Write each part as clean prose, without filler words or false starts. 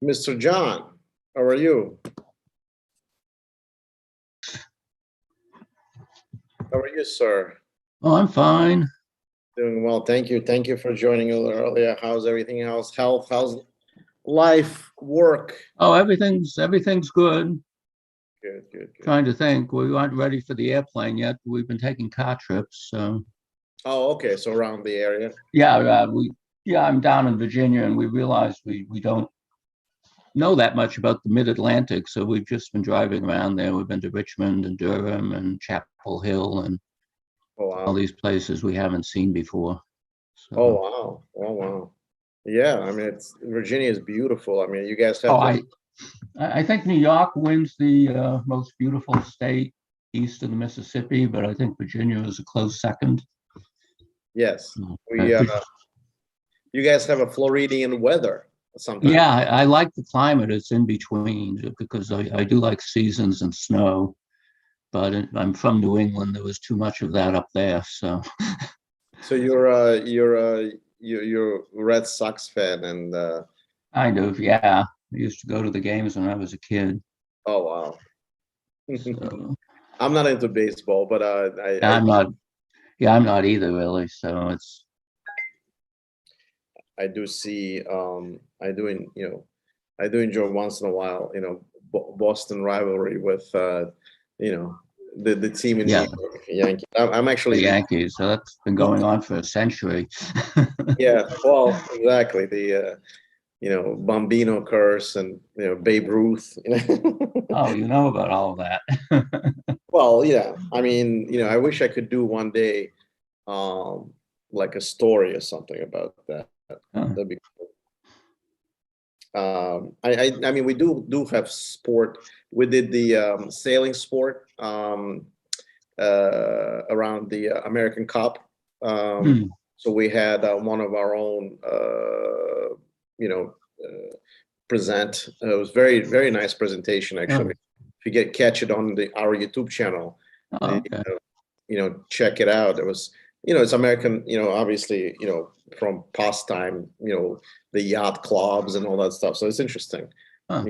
Mr. John, how are you? How are you, sir? Oh, I'm fine. Doing well, thank you. Thank you for joining a little earlier. How's everything? How's health? How's life, work? Oh, everything's good. Good, good, good. Trying to think. We aren't ready for the airplane yet. We've been taking car trips. So Oh, okay. So around the area. I'm down in Virginia, and we realized we don't know that much about the Mid-Atlantic. So we've just been driving around there. We've been to Richmond and Durham and Chapel Hill and Oh all wow. these places we haven't seen before. Oh So wow. Oh wow. Yeah, I mean it's Virginia is beautiful. I mean, you guys oh, have the I think New York wins the most beautiful state east of the Mississippi, but I think Virginia is a close second. yes. Uh, We you guys have a Floridian weather sometimes. Yeah, I like the climate. It's in between because I do like seasons and snow, but I'm from New England. There was too much of that up there. So So you're a Red Sox fan and kind of, yeah. I used to go to the games when I was a kid. oh wow. So I'm not into baseball, but I'm not, yeah, I'm not either really. So it's, I do see I do I do enjoy once in a while Boston rivalry with you know the team in New yeah, York, Yankee. I'm the actually Yankees. So that's been going on for a century. yeah, well, exactly the Bambino curse and Babe Ruth. Oh, you know about all of that. Well, yeah, I mean, I wish I could do one day um like a story or something about that. Huh. That'd be I mean we do have sport. We did the sailing sport around the American Cup. Um, Hmm. so we had one of our own you know present. It was very nice presentation actually. Oh, If you get catch it on the our YouTube channel, oh, okay. check it out. It was, it's American, obviously, from pastime, the yacht clubs and all that stuff. So it's interesting. Huh.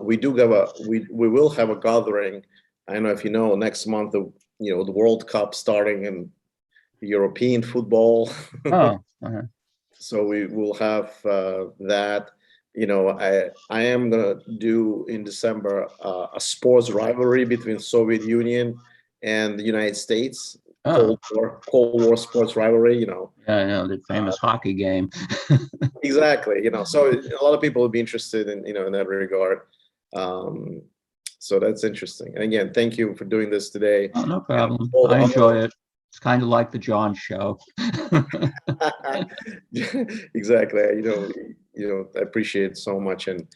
We do have we will have a gathering. I don't know if you know, next month, the World Cup starting in European football. Oh, uh-huh. So we will have that. I am gonna do in December a sports rivalry between Soviet Union and the United States. Oh, Cold War sports rivalry. yeah, I know the famous hockey game. Exactly. So a lot of people would be interested in that regard. Um, so that's interesting. And again, thank you for doing this today. Oh, no And problem. all the I other enjoy it. It's kind of like the John show. exactly. I appreciate it so much. And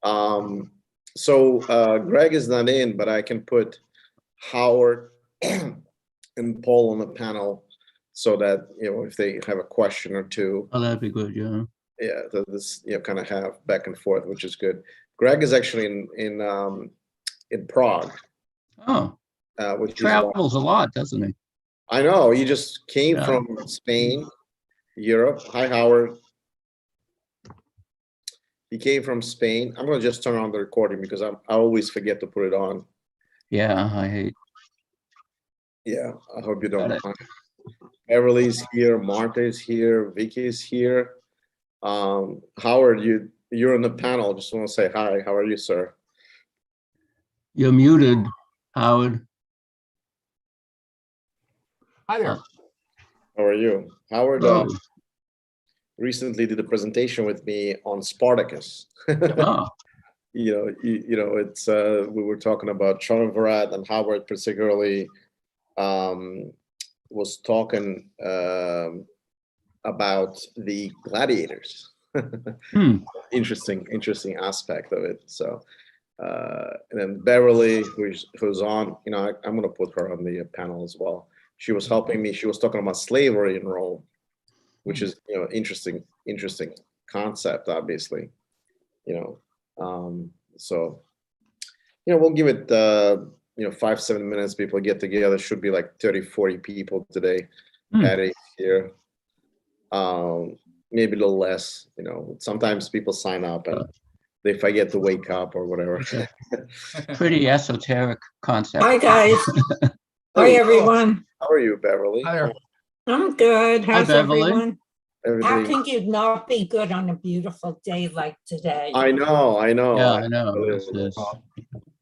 um, so Greg is not in, but I can put Howard and Paul on the panel so that if they have a question or two, Oh, that'd be good, yeah. yeah, this kind of have back and forth, which is good. Greg is actually in Prague, Oh, he which is why travels a lot, doesn't he? I know he just came Yeah. from Spain, Europe. Hi, Howard. He came from Spain. I'm gonna just turn on the recording because I always forget to put it on. Yeah, I hate Yeah, I hope you don't that. mind. Everly's here, Marta is here, Vicky is here. Howard, you're on the panel. Just want to say hi. How are you, sir? You're muted, Howard. Hi there. How are you? Howard Oh, recently did a presentation with me on Spartacus. oh, It's we were talking about Charvarat and Howard particularly was talking about the gladiators. hmm. Interesting aspect of it. So, and then Beverly, who's on, I'm going to put her on the panel as well. She was helping me. She was talking about slavery in Rome, which is interesting concept, obviously. So we'll give it 5-7 minutes. People get together. Should be like 30-40 people today. Patty here. Maybe a little less. Sometimes people sign up and they forget to wake up or whatever. It's a pretty esoteric concept. Hi, guys. Hi, everyone. How are you, Beverly? Hi there. I'm good. How's Beverly. everyone? How Everything. can you not be good on a beautiful day like today? I know. Yeah, I know.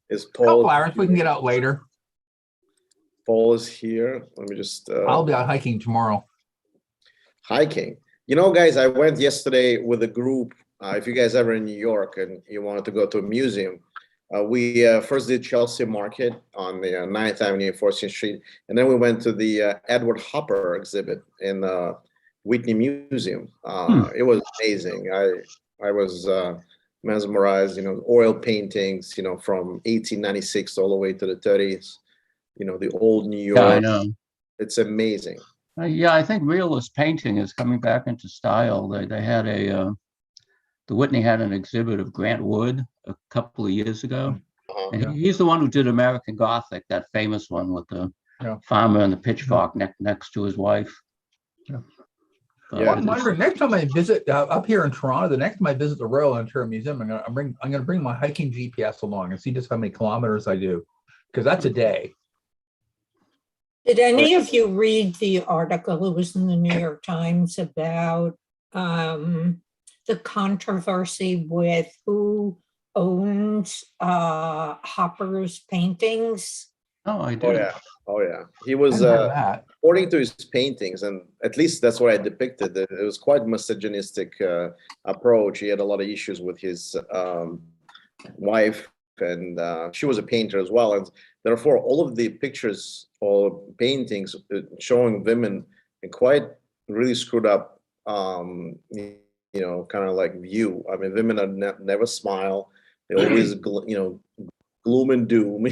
Is Couple Paul? hours, we can get out later. Paul is here. Let me just. I'll be out hiking tomorrow. Hiking. You know, guys, I went yesterday with a group. If you guys ever in New York and you wanted to go to a museum, we first did Chelsea Market on the 9th Avenue, 14th Street, and then we went to the Edward Hopper exhibit in Whitney Museum. It was amazing. I was mesmerized. You know, oil paintings. You know, from 1896 all the way to the 30s. You know, the old New York. Yeah, I know. It's amazing. Yeah, I think realist painting is coming back into style. They had the Whitney had an exhibit of Grant Wood a couple of years ago. And he's the one who did American Gothic, that famous one with the farmer and the pitchfork next to his wife. Yeah. I'm wondering, next time I visit up here in Toronto, the next time I visit the Royal Ontario Museum, I'm gonna bring my hiking GPS along and see just how many kilometers I do, because that's a day. Did any of you read the article? It was in the New York Times about the controversy with who owns Hopper's paintings. Oh, I did. Oh yeah. Oh yeah. He was according to his paintings, and at least that's what I depicted. It was quite misogynistic approach. He had a lot of issues with his wife, and she was a painter as well. And therefore, all of the pictures or paintings showing women in quite really screwed up, you know, kind of like view. I mean, women are never smile. They always, you know, gloom and doom.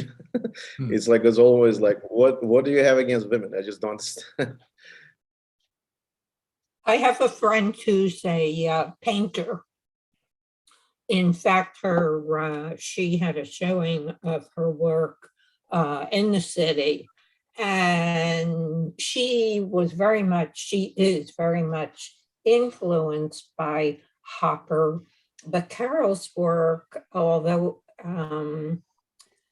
It's like there's always like, what do you have against women? I just don't understand. I have a friend who's a painter. In fact, she had a showing of her work in the city, and she is very much influenced by Hopper. But Carol's work, although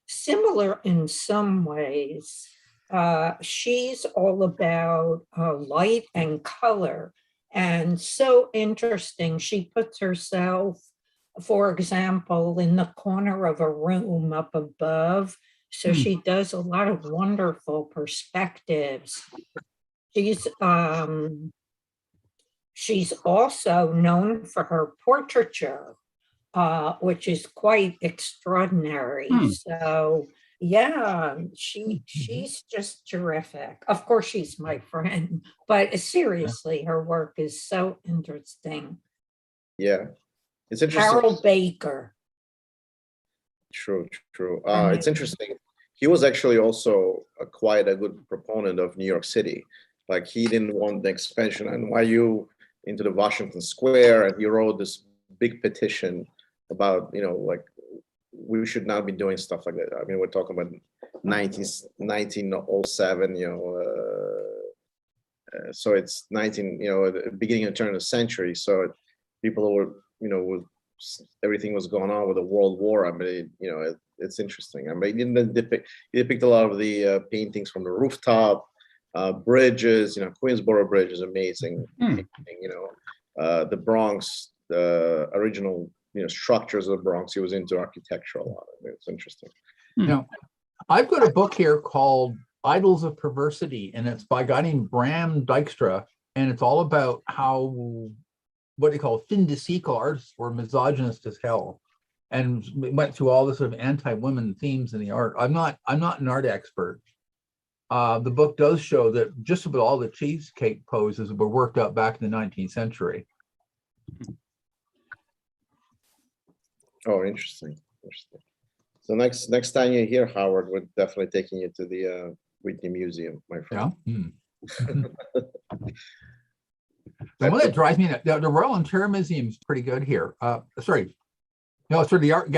similar in some ways, she's all about light and color, and so interesting. She puts herself, for example, in the corner of a room up above. So she does a lot of wonderful perspectives. She's also known for her portraiture, which is quite extraordinary. So yeah, she's just terrific. Of course, she's my friend, but seriously, her work is so interesting. Yeah. It's interesting. Carol Baker. True. It's interesting. He was actually also quite a good proponent of New York City. Like, he didn't want the expansion of NYU into the Washington Square, and he wrote this big petition about, you know, like, we should not be doing stuff like that. I mean, we're talking about 1907, you know, so it's the beginning of the turn of the century. So people were, you know, everything was going on with the World War. I mean, you know, it's interesting. I mean, he depicted a lot of the paintings from the rooftop, bridges. You know, Queensboro Bridge is amazing. Painting, you know, the Bronx, the original, you know, structures of the Bronx. He was into architecture a lot. I mean, it's interesting. Now, I've got a book here called Idols of Perversity, and it's by a guy named Bram Dijkstra, and it's all about how, what they call fin de siècle artists were misogynist as hell, and went through all the sort of anti-women themes in the art. I'm not an art expert. The book does show that just about all the cheesecake poses were worked up back in the 19th century. Oh, interesting. So next time you're here, Howard, we're definitely taking you to the Whitney Museum, my friend. Yeah. The one that drives me nuts, the Royal Ontario Museum is pretty good here. The Art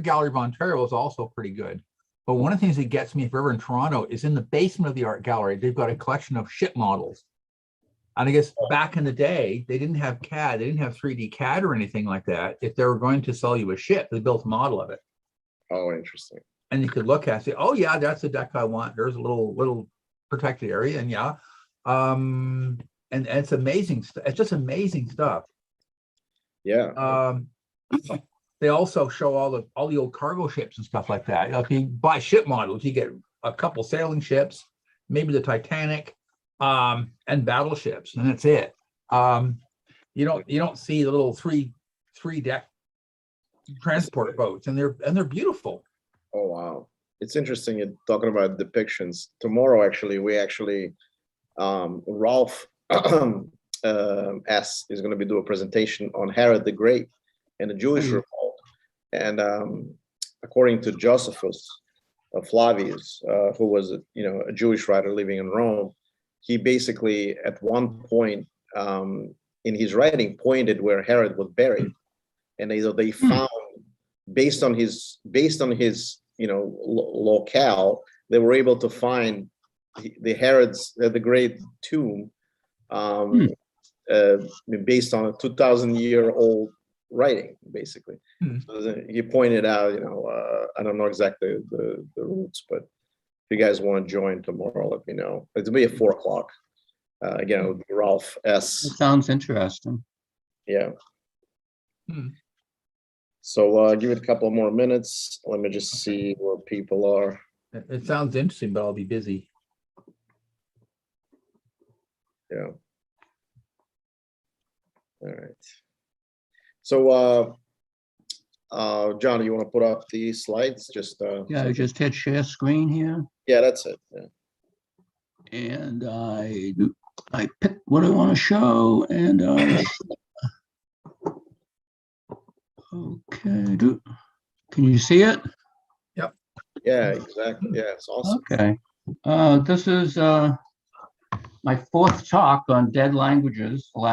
Gallery of Ontario is also pretty good. But one of the things that gets me, if we're ever in Toronto, is in the basement of the Art Gallery, they've got a collection of ship models. And I guess back in the day, they didn't have CAD, they didn't have 3D CAD or anything like that. If they were going to sell you a ship, they built a model of it. Oh, interesting. And you could look at it, say, oh yeah, that's the deck I want. There's a little protected area, and yeah. And it's amazing. It's just amazing stuff. Yeah. They also show all the old cargo ships and stuff like that. If you buy ship models, you get a couple sailing ships, maybe the Titanic, and battleships, and that's it. You don't see the little three deck transport boats, and they're beautiful. Oh, wow. It's interesting you're talking about depictions. Tomorrow, actually, Ralph S is going to do a presentation on Herod the Great and the Jewish revolt. And according to Josephus Flavius, who was a Jewish writer living in Rome, he basically at one point in his writing pointed where Herod was buried, and they found based on his locale, they were able to find the Herod's the Great tomb based on a 2,000-year-old writing, basically. So he pointed out, I don't know exactly the roots, but if you guys want to join tomorrow, let me know. It'll be at 4 o'clock. Again, with Ralph S. It sounds interesting. Yeah. So give it a couple more minutes. Let me just see where people are. It sounds interesting, but I'll be busy. Yeah. All right. So, John, you want to put up the slides? Just Yeah, I just hit share screen here, yeah, that's it. Yeah. and I pick what I want to show, and okay, can you see it? Yeah, exactly. Yeah, it's awesome. Okay. This is my 4th talk on dead languages. The last